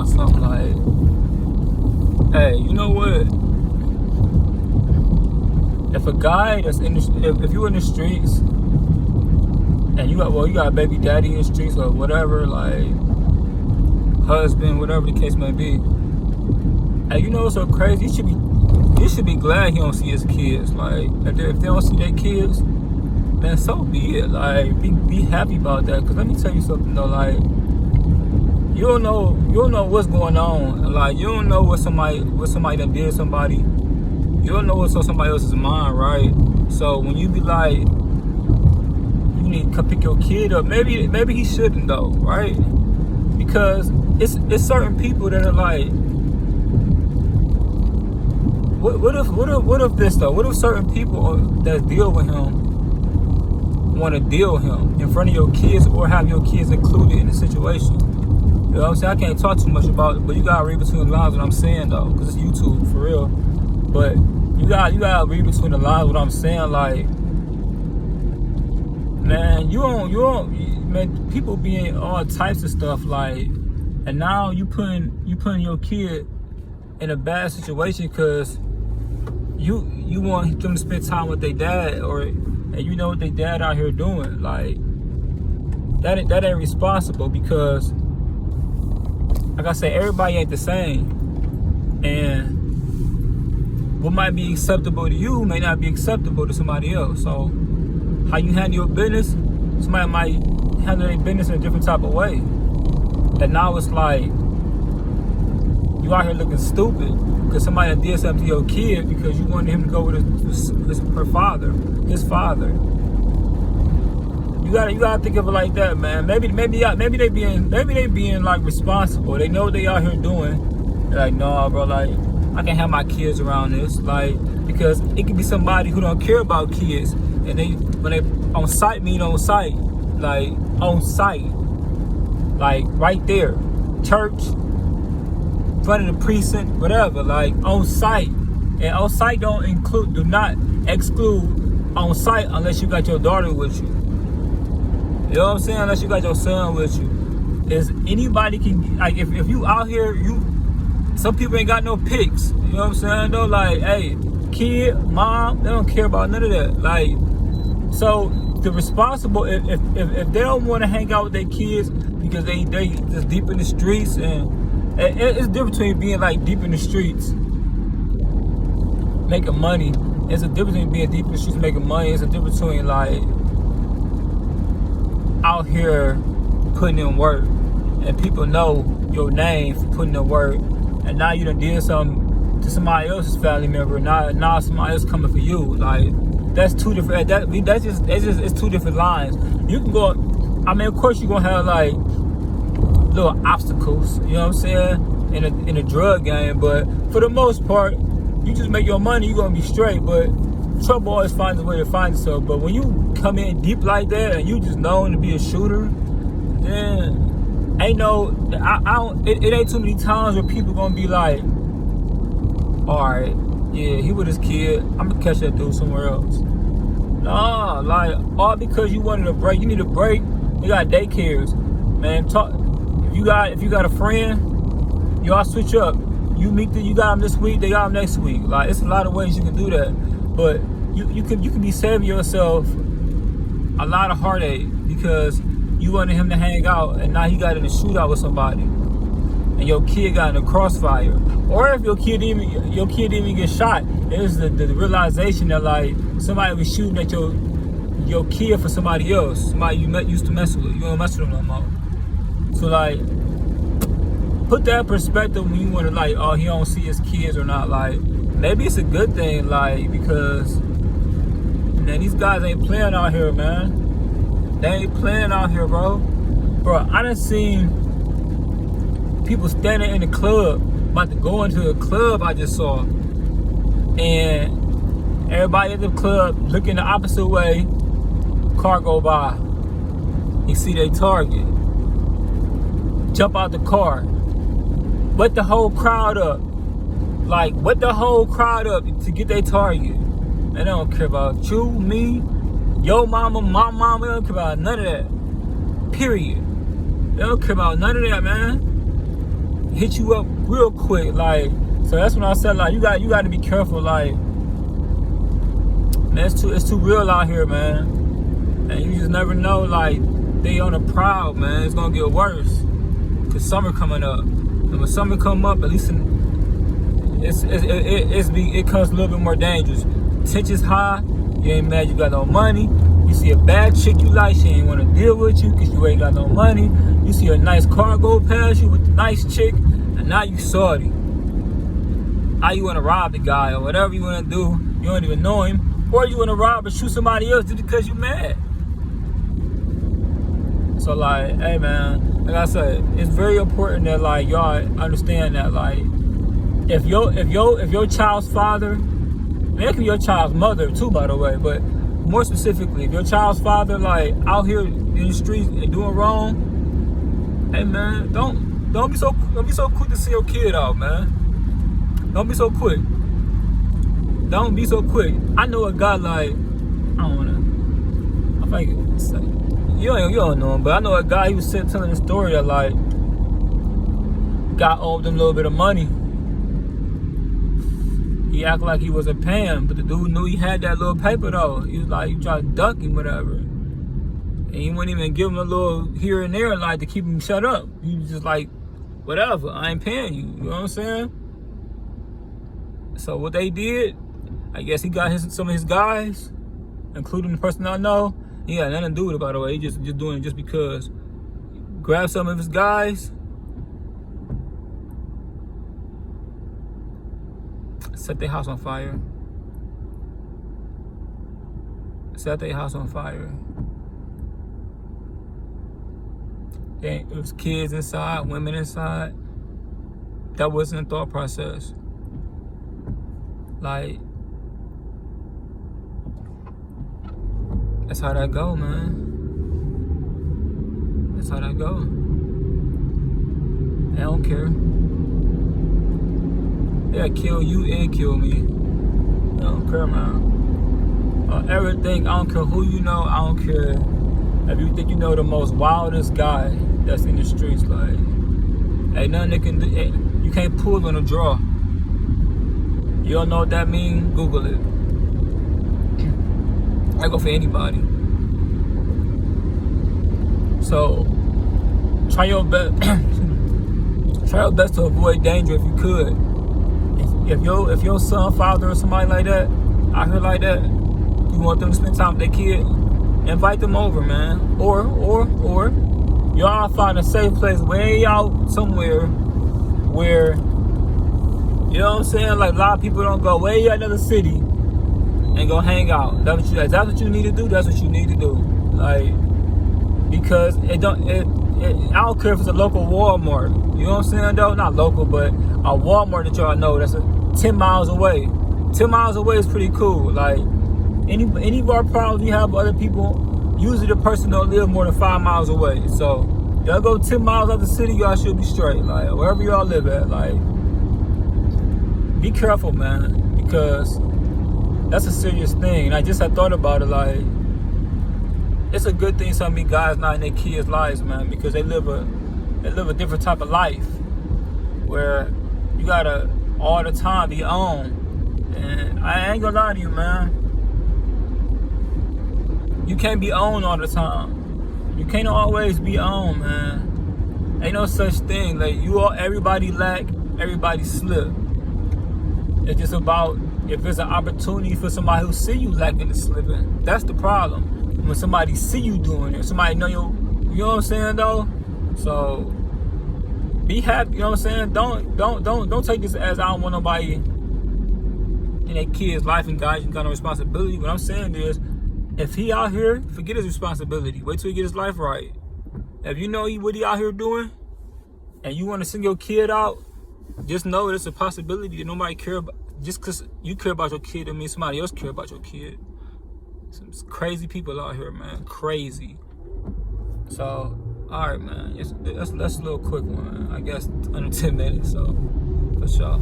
y'all something. Like, hey, you know what? If a guy that's in the, if you in the streets and you got a baby daddy in the streets or whatever, like husband, whatever the case may be, and you know what's so crazy? You should be glad he don't see his kids. Like, if they don't see their kids, man, so be it. Like, be happy about that. Cause let me tell you something though. Like, you don't know what's going on. Like, you don't know what somebody done did to somebody. You don't know what's on somebody else's mind, right? So when you be like, you need to come pick your kid up, maybe he shouldn't though, right? Because it's certain people that are like, what if this though? What if certain people that deal with him want to deal with him in front of your kids or have your kids included in the situation? You know what I'm saying? I can't talk too much about it, but you gotta read between the lines what I'm saying though, because it's YouTube for real. But you gotta read between the lines what I'm saying. Like, man, man, people being all types of stuff, like, and now you putting your kid in a bad situation because you want them to spend time with their dad, and you know what their dad out here doing. Like, that ain't responsible, because like I said, everybody ain't the same, and what might be acceptable to you may not be acceptable to somebody else. So how you handle your business, somebody might handle their business in a different type of way. And now it's like, you out here looking stupid because somebody did something to your kid because you wanted him to go with his father. You gotta think of it like that, man. Maybe they being like responsible. They know what they out here doing. They're like, no, bro, like, I can't have my kids around this, like, because it could be somebody who don't care about kids, and when they on site, mean on site, like on site, like right there, church, front of the precinct, whatever, like on site. And on site do not exclude on site unless you got your daughter with you. You know what I'm saying? Unless you got your son with you. Is anybody can, like, if you out here, some people ain't got no pics. You know what I'm saying though? Like, hey, kid, mom, they don't care about none of that. Like, so the responsible, if they don't want to hang out with their kids because they just deep in the streets, and it's different between being like deep in the streets making money. It's a difference between being deep in the streets making money. It's a difference between like out here putting in work, and people know your name for putting in work, and now you done did something to somebody else's family member. Now somebody else coming for you. Like, that's two different. It's two different lines. You can go. I mean, of course you're gonna have like little obstacles. You know what I'm saying? In a drug game, but for the most part, you just make your money. You're gonna be straight. But trouble always finds a way to find itself. But when you come in deep like that and you just known to be a shooter, then ain't no. It ain't too many times where people gonna be like, all right, yeah, he with his kid, I'm gonna catch that dude somewhere else. Nah, like, all because you wanted a break. You need a break. You got daycares, man. If you got a friend, y'all switch up. You got them this week, they got them next week. Like, it's a lot of ways you can do that, but you can be saving yourself a lot of heartache because you wanted him to hang out, and now he got in a shootout with somebody, and your kid got in a crossfire. Or if your kid didn't even get shot, it was the realization that like somebody was shooting at your kid for somebody else, somebody you used to mess with. You don't mess with them no more. So like, put that in perspective when you want to like, oh, he don't see his kids or not. Like, maybe it's a good thing, like, because man, these guys ain't playing out here, man. They ain't playing out here, bro. Bro, I done seen people standing in the club, about to go into a club I just saw, and everybody at the club looking the opposite way, car go by, you see they target, jump out the car, wet the whole crowd up, to get their target. And they don't care about you, me, your mama, my mama. They don't care about none of that. Period. They don't care about none of that, man. hit you up real quick. Like, so that's when I said, like, you got to be careful. Like, man, it's too real out here, man. And you just never know. Like, they on the prowl, man. It's gonna get worse. Cause summer coming up, and when summer come up, at least it becomes a little bit more dangerous. Tension's high. You ain't mad. You got no money. You see a bad chick you like, she ain't want to deal with you because you ain't got no money. You see a nice car go past you with a nice chick, and now you salty. Now you want to rob the guy or whatever you want to do. You don't even know him. Or you want to rob or shoot somebody else just because you mad. So, like, hey, man, like I said, it's very important that, like, y'all understand that, like, if your child's father, it could be your child's mother too, by the way, but more specifically, if your child's father, like, out here in the streets and doing wrong, hey, man, don't be so quick to see your kid out, man. Don't be so quick. Don't be so quick. I know a guy, like, I think it's like, you don't know him, but I know a guy, he was telling a story that, like, guy owed them a little bit of money. He acted like he wasn't paying, but the dude knew he had that little paper, though. He was like, he tried to duck him, whatever. And he wouldn't even give him a little here and there, like, to keep him shut up. He was just like, whatever, I ain't paying you. You know what I'm saying? So what they did, I guess he got some of his guys, including the person I know. He had nothing to do with it, by the way. He just doing it just because. Grab some of his guys, set their house on fire. Set their house on fire. It was kids inside, women inside. That wasn't a thought process. Like, that's how that go, man. That's how that go. I don't care. They'll kill you and kill me. I don't care, man. Everything, I don't care who you know, I don't care if you think you know the most wildest guy that's in the streets. Like, ain't nothing they can do. You can't pull on a draw. You don't know what that means? Google it. I go for anybody. So try your best. Try your best to avoid danger if you could. If your son, father, or somebody like that out here like that, you want them to spend time with their kid, invite them over, man. Or y'all find a safe place way out somewhere where, you know what I'm saying? Like, a lot of people don't go way out another city and go hang out. That's what you need to do. That's what you need to do. Like, because I don't care if it's a local Walmart. You know what I'm saying, though? Not local, but a Walmart that y'all know that's 10 miles away. 10 miles away is pretty cool. Like, any of our problems we have with other people, usually the person don't live more than 5 miles away. So y'all go 10 miles out the city, y'all should be straight. Like, wherever y'all live at, like, be careful, man, because that's a serious thing. And I just had thought about it, like, it's a good thing some of these guys not in their kids' lives, man, because they live a different type of life where you gotta all the time be on. And I ain't gonna lie to you, man. You can't be on all the time. You can't always be on, man. Ain't no such thing. Like, everybody lack, everybody slip. It's just about if there's an opportunity for somebody who see you lacking and slipping. That's the problem. When somebody see you doing it, somebody know you know what I'm saying, though? So be happy, you know what I'm saying? Don't take this as I don't want nobody in their kid's life and guys, you got no responsibility. What I'm saying is, if he out here, forget his responsibility. Wait till he get his life right. If you know what he out here doing and you want to send your kid out, just know it's a possibility that nobody care about. Just because you care about your kid, it means somebody else care about your kid. Some crazy people out here, man. Crazy. So, all right, man. That's a little quick one, man. I guess under 10 minutes, so for sure.